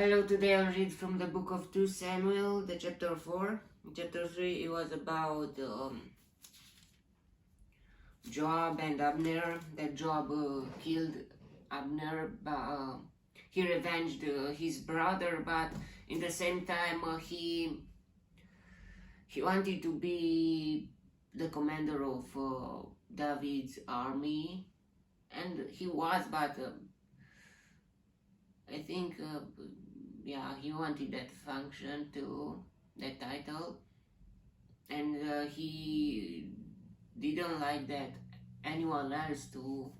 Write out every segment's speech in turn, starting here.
Hello, today I'll read from the book of 2 Samuel, the chapter 4. Chapter 3, it was about Joab and Abner. That Joab killed Abner, but he revenged his brother, but in the same time he wanted to be the commander of David's army, and he was, but I think, yeah, he wanted that function too, that title, and he didn't like that anyone else to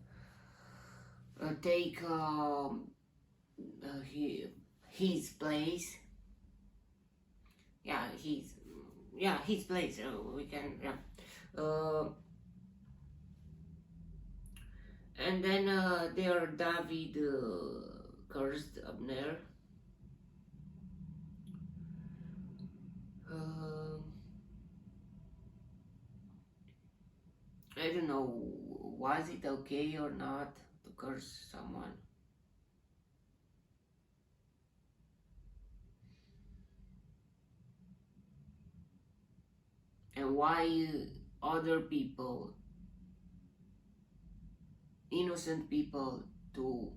take his place. His place. We can, and then there David cursed Abner. I don't know, was it okay or not to curse someone? And why other people, innocent people, to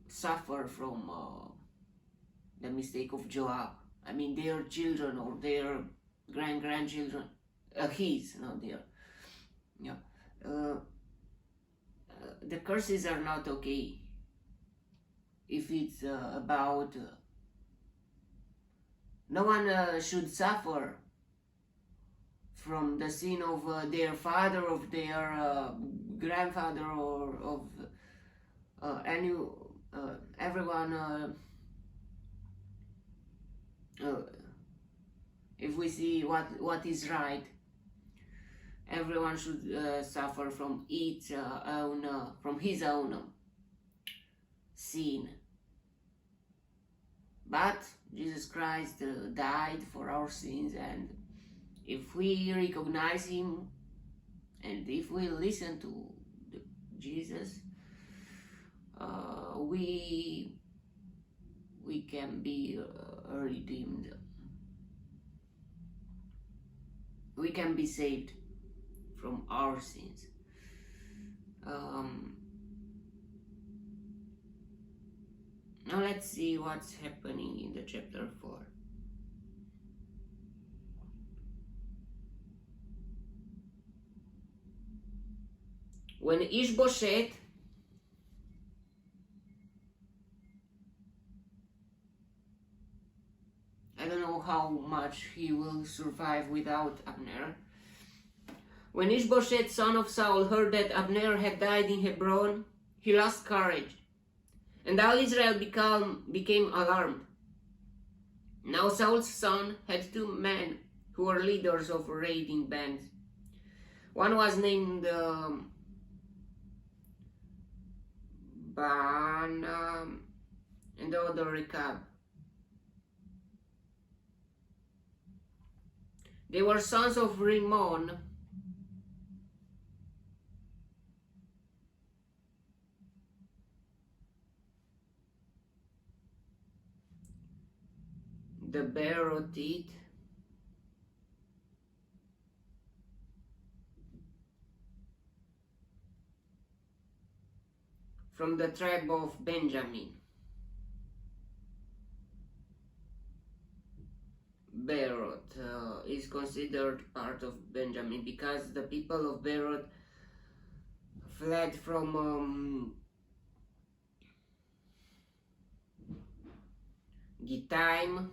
suffer from the mistake of Joab? I mean, their children or their grandchildren, his, not their. Yeah, the curses are not okay if it's about. No one should suffer from the sin of their father, of their grandfather, or of everyone. If we see what is right, everyone should suffer from its from his own sin. But Jesus Christ died for our sins, and if we recognize him and if we listen to Jesus, we can be redeemed. We can be saved from our sins. Now let's see what's happening in the chapter 4. When Ish-Boshet, I don't know how much he will survive without Abner. When Ish-Boshet, son of Saul, heard that Abner had died in Hebron, he lost courage, and all Israel became alarmed. Now Saul's son had 2 men who were leaders of raiding bands. One was named Baana, and the other Rechab. They were sons of Rimmon, the Beerothite, from the tribe of Benjamin. Beeroth is considered part of Benjamin because the people of Beeroth fled from Gittaim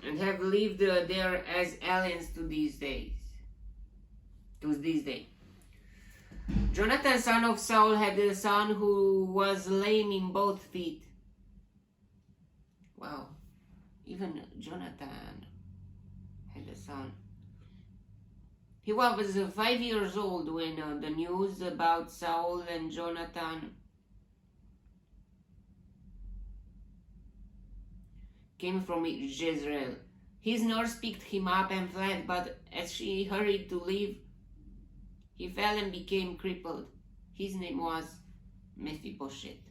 and have lived there as aliens to this day. Jonathan, son of Saul, had a son who was lame in both feet. Wow, even Jonathan had a son. He was 5 years old when the news about Saul and Jonathan came from Jezreel. His nurse picked him up and fled, but as she hurried to leave, He fell and became crippled. His name was Ish-Boshet.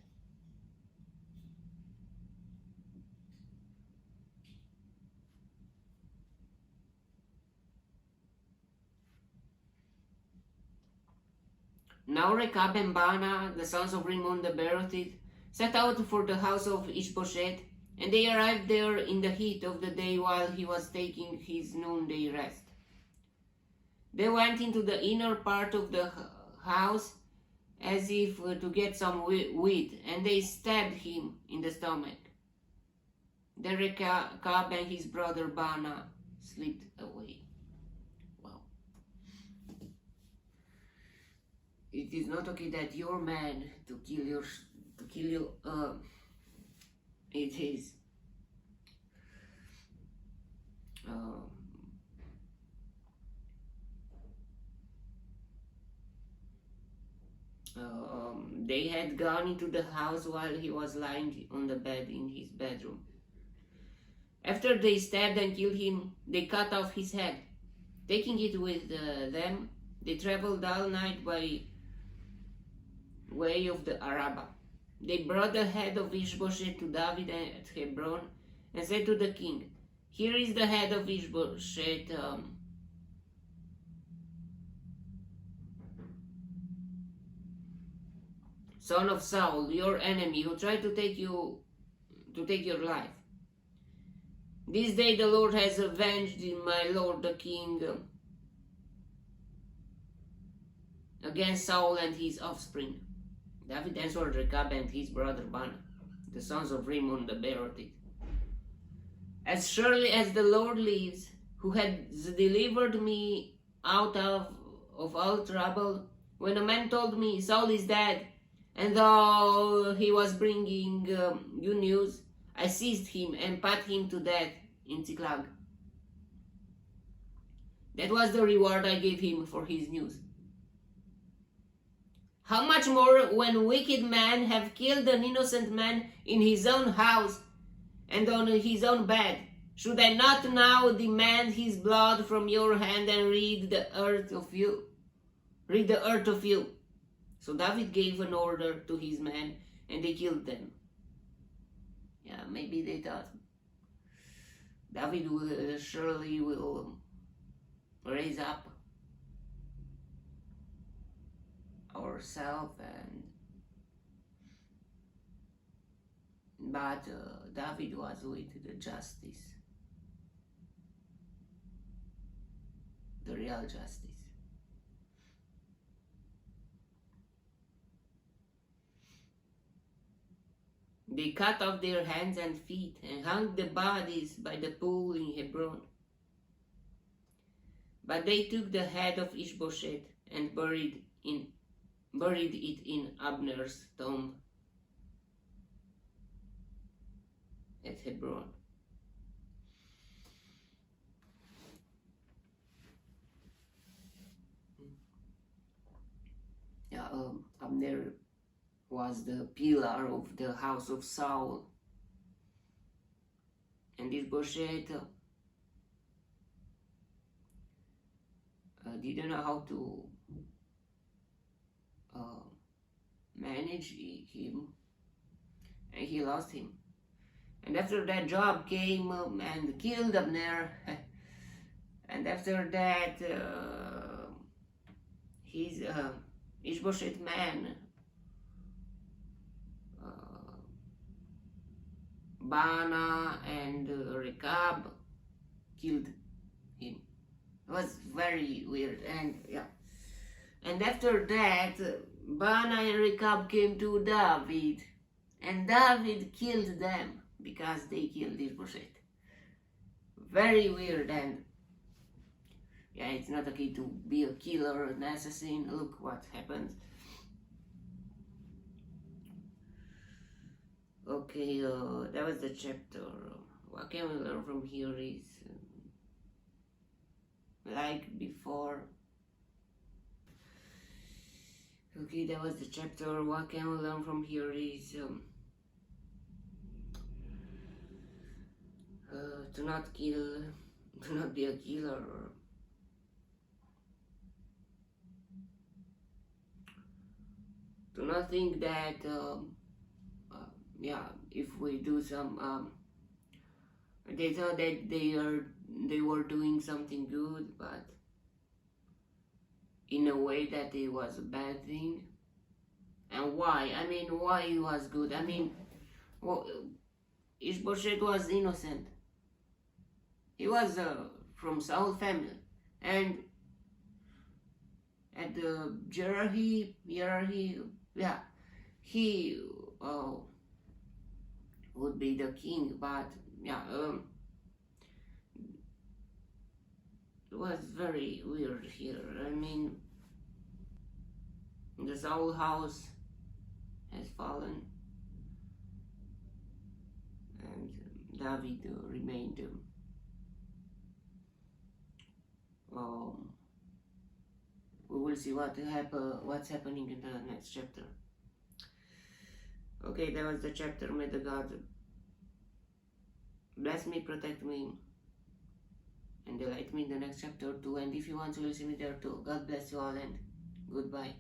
Now Rechab and Baanah, the sons of Rimmon the Beerothite, set out for the house of Ish-Boshet, and they arrived there in the heat of the day while he was taking his noonday rest. They went into the inner part of the house as if to get some wheat, and they stabbed him in the stomach. Then Rechab and his brother Baanah slipped away. Wow. It is not okay that your man to kill you. It is. They had gone into the house while he was lying on the bed in his bedroom. After they stabbed and killed him, they cut off his head. Taking it with them, they traveled all night by way of the Arabah. They brought the head of Ish-Boshet to David at Hebron and said to the king, "Here is the head of Ish-Boshet, son of Saul, your enemy, who tried to take your life. This day the Lord has avenged my lord the king against Saul and his offspring." David answered Rechab and his brother Baanah, the sons of Rimmon the Beerothite, "As surely as the Lord lives, who has delivered me out of all trouble, when a man told me, 'Saul is dead,' and though he was bringing you news, I seized him and put him to death in Ziklag. That was the reward I gave him for his news. How much more when wicked men have killed an innocent man in his own house and on his own bed? Should I not now demand his blood from your hand and rid the earth of you? So David gave an order to his men, and they killed them. Yeah, maybe they thought David surely will raise up ourselves, but David was with the justice, the real justice. They cut off their hands and feet and hung the bodies by the pool in Hebron. But they took the head of Ish-Boshet and buried it in Abner's tomb at Hebron. Abner was the pillar of the house of Saul, and Ish-Boshet didn't know how to manage him, and he lost him. And after that, Joab came and killed Abner, and after that, his Ish-Boshet man, Baanah and Rechab, killed him. It was very weird, and yeah. And after that, Baanah and Rechab came to David, and David killed them because they killed Ish-Boshet. Very weird, and yeah, it's not okay to be a killer, an assassin. Look what happens. Okay, that was the chapter. What can we learn from here is, like before. Okay, that was the chapter. What can we learn from here is to not kill, to not be a killer. Do not think that if we do some they thought that they were doing something good, but in a way that it was a bad thing. And why? I mean, why it was good? I mean, well, Ish-Boshet was innocent. He was from Saul family, and at the hierarchy, yeah, he would be the king. But yeah, it was very weird here. I mean, the Saul house has fallen, and David remained. We will see what's happening in the next chapter. Okay, that was the chapter. May the God bless me, protect me, and delight me in the next chapter too. And if you want to listen me there too, God bless you all and goodbye.